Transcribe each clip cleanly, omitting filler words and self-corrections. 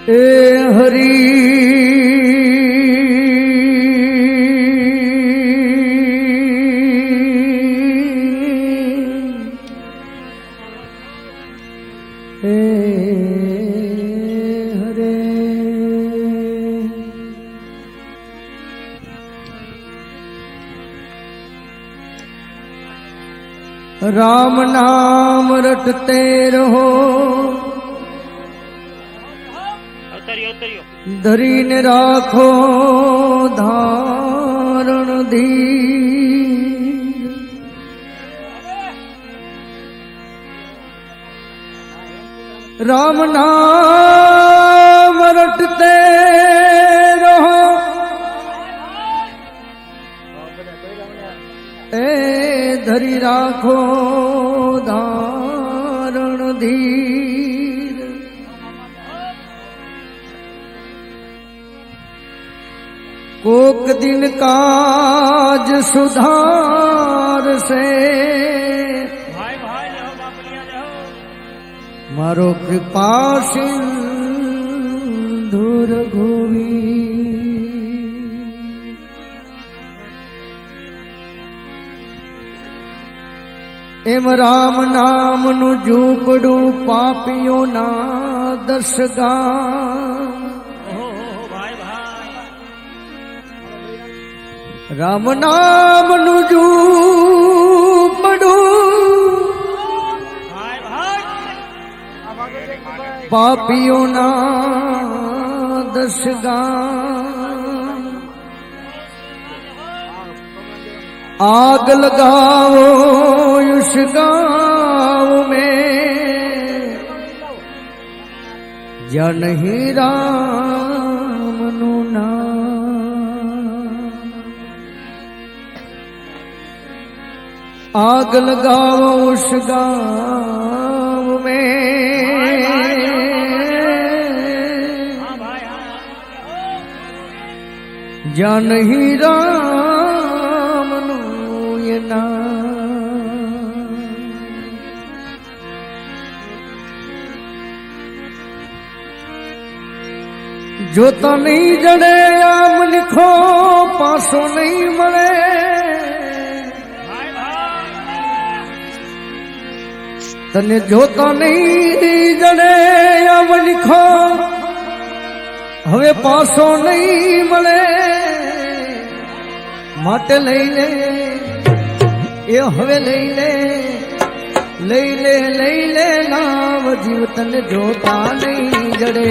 ए हरी राम नाम रटते रहो धरीन राखो धारण धीर राम नाम रटते रहो ए धरी राखो धारण धीर कोक दिन काज सुधार से मारो कृपा सिंधु रघुवीर एम राम नाम नु झूपड़ू पापियों ना दर्शगा राम नाम नु झूपड़ू पापियों ना दर्शगा आग लगाओ उस गाँव में या नहीं राम नु नाम आग लगाओ उस गाँव में या नहीं राम नु ये नाम जोता नहीं जड़े आम लिखो पासो नहीं मरे तने जोता नहीं जड़े आम लिखो हवे पासो नहीं मले माटे लई ले ये हवे लई ले नाम जीव तने जोता नहीं जड़े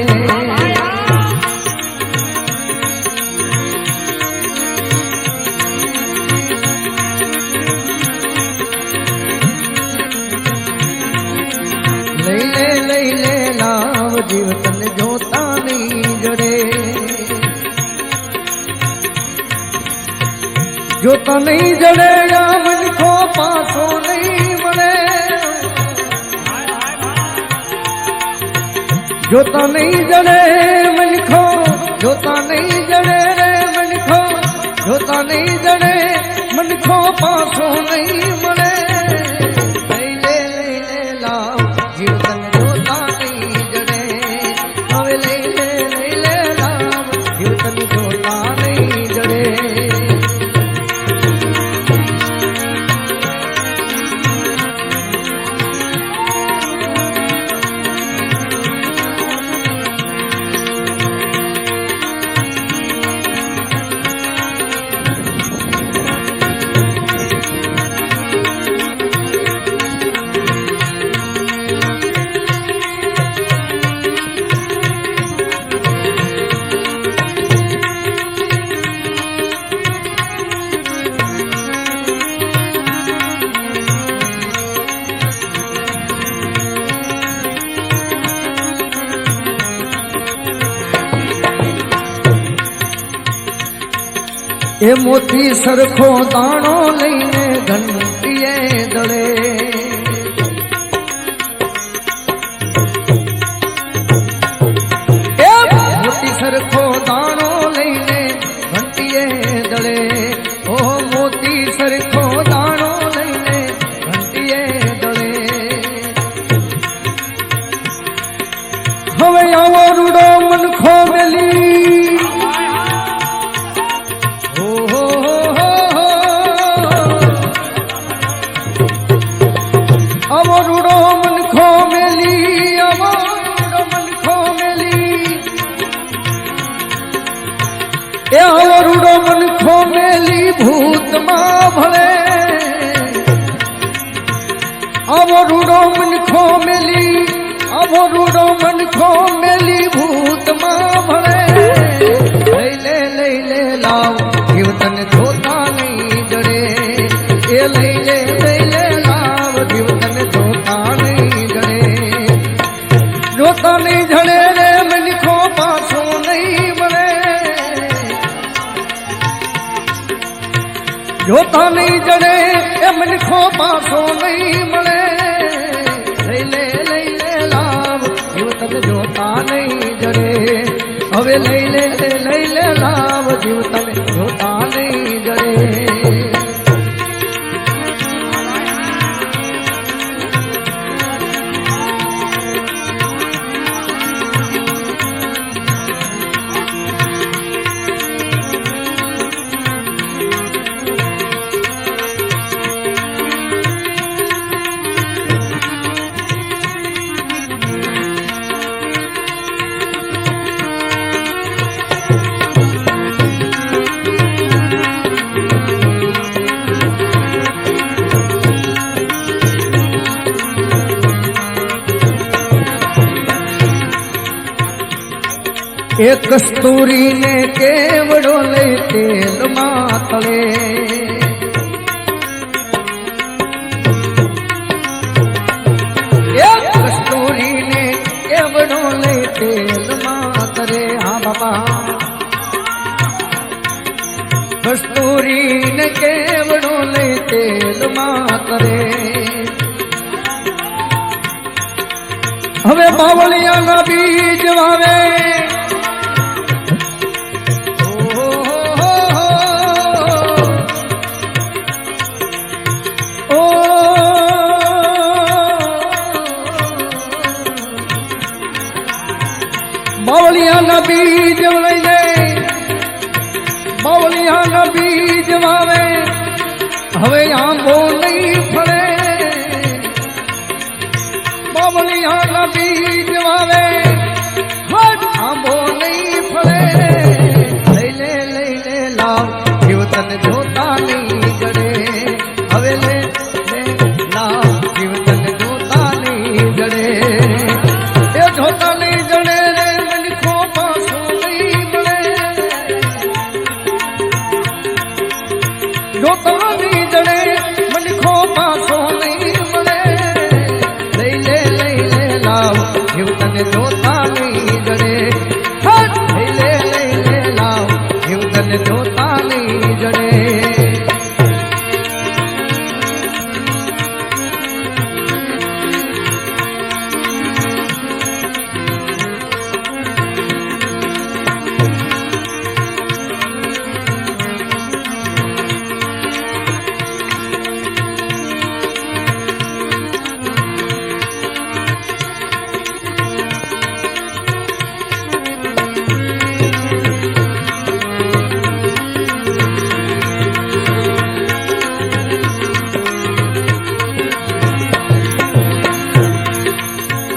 ले नाम जीव तने जोता नहीं जड़े जोता नहीं जड़े आम लिखो पासो नहीं मरे जोता नहीं जड़े मन लिखो जोता नहीं जड़े रे मन लिखो जोता नहीं जड़े मन लिखो पासो नहीं मरे ले लाओ जीव तने जोता नहीं जड़े हवे ले लाओ जीव तने जोता नहीं जड़े ए मोती सरखो दाणो लईने घंटीए दड़े ए मोती सरखो दाणो लईने घंटीए दड़े ओ मोती सरखो दाणो लईने घंटीए दड़े हवे आवो रूडो मन મોરુડો મનખો મેલી ભૂતમાં ભળે લઈ લે લાવ જીવ તને જોતા નહીં જડે એ લઈ લે લાવ જીવ તને જોતા નહીં જડે જોતા નહીં જડે રે મનખો પાછો નહીં મળે જોતા નહીં જડે એ મનખો પાછો નહીં મળે લઈ લે લાવ જીવ તને જોતા નહીં જડે હવે લઈ લે લાવ જીવ તને જોતા નહીં જડે એ કસ્તુરીને કેવડો લઈ તેલમાં તળે એ કસ્તુરીને કેવડો લઈ તેલમાં તળે હા બાબા કસ્તુરીને કેવડો લઈ તેલમાં તળે હવે બાવળિયાના બીજ વાવે બાવળિયાના બીજ લઈને બાવળિયાના બીજ વાવે હવે આંબો નહીં ફળે બાવળિયાના બીજ વાવે આંબો નહીં ફળે લઈ લે લાવ જીવ તને જોતા નહીં જડે હવે લે લાવ જીવ તને જોતા નહીં જડે એ જોતા નહીં જડે જોતા નહીં જડે મનખો પાછો નહીં મળે લઈ લે લાવ જીવ તને જોતા નહીં જડે લઈ લે લાવ જીવ તને જોતા નહીં જડે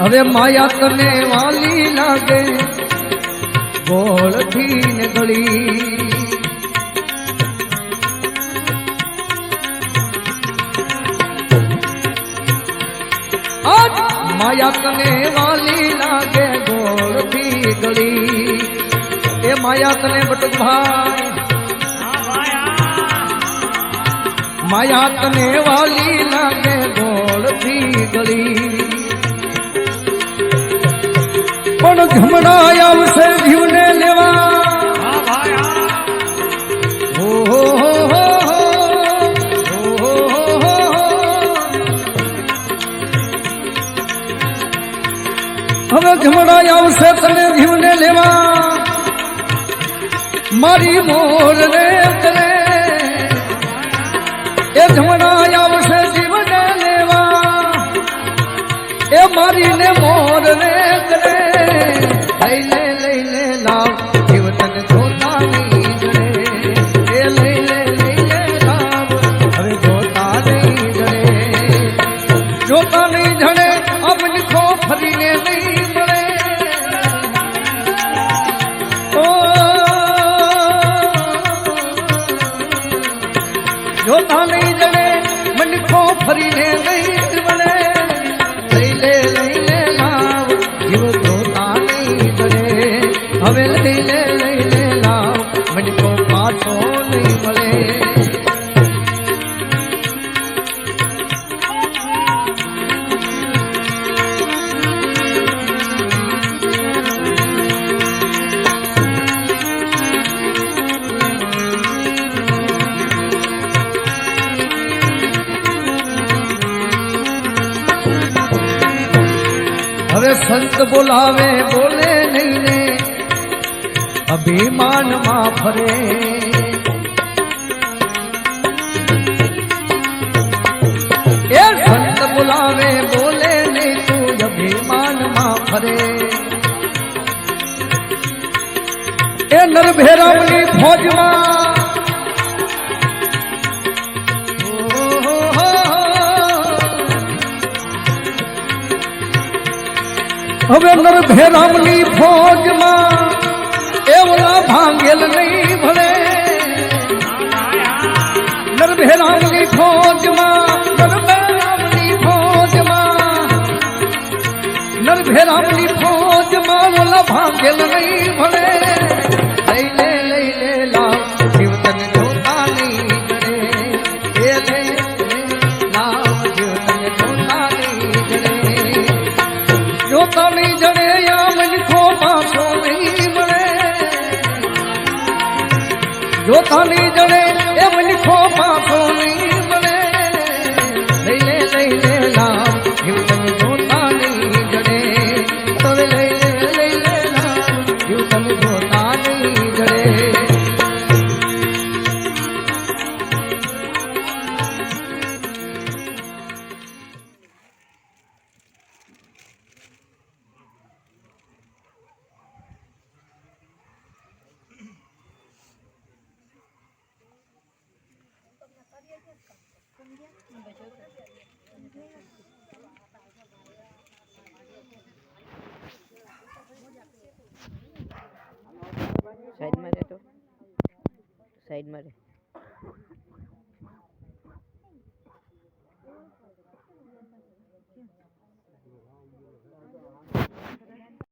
હવે માયા તને વાલી લાગે ગોળથી ને ગળી માયા તને વાલી લાગે ગોળથી ગળી એ માયા તને બટુભાઈ માયા તને વાલી લાગે ગોળથી ગળી પણ જમણા આવશે જીવને લેવા હવે જમણા આવશે તને જીવને લેવા મારી મોર રે તને એ જમણા આવશે જીવને લેવા એ મારીને મોર રે કરે લઈ લે લાવ જીવ તને જોતા નહીં જડે એ લઈ લે લાવ હવે જોતા નહીં જડે જોતા નહીં જડે અમની ખો ફરીને નહીં મળે જોતા નહીં જડે મન ખો ફરીને નહીં મળે લઈ લે હવે લઈને લાવ મનખો પાછો નહીં મળે. હવે સંત બોલાવે બોલે નહીં ને અભિમાનમાં ફરે. એ સંત બોલાવે બોલે નહીં તું અભિમાનમાં ફરે. એ નરભેરામની ફોજમાં હવે નરભેરામની ફોજમાં એવલા ભાંગેલ નહીં ભલે. નરભેરામની ફોજમાં નરભેરામની ફોજમાં નરભેરામની ફોજમાં ઓલા ભાંગેલ નહીં ભલે. લઈને લાવ જીવતન જોતા નહીં જડે. એ લઈને લાવ જીવતન જોતા નહીં જડે. જોતા નહીં જડે યા મનખો પાછો નહીં મળે. જોતા નહીં જડે એ મનખો પાછો નહીં મળે. લઈને લાવ જીવતન જોતા નહીં જડે. તોરે લઈને લાવ જીવતન જોતા નહીં જડે. સાઈડમાં રહે તો સાઈડમાં રહે.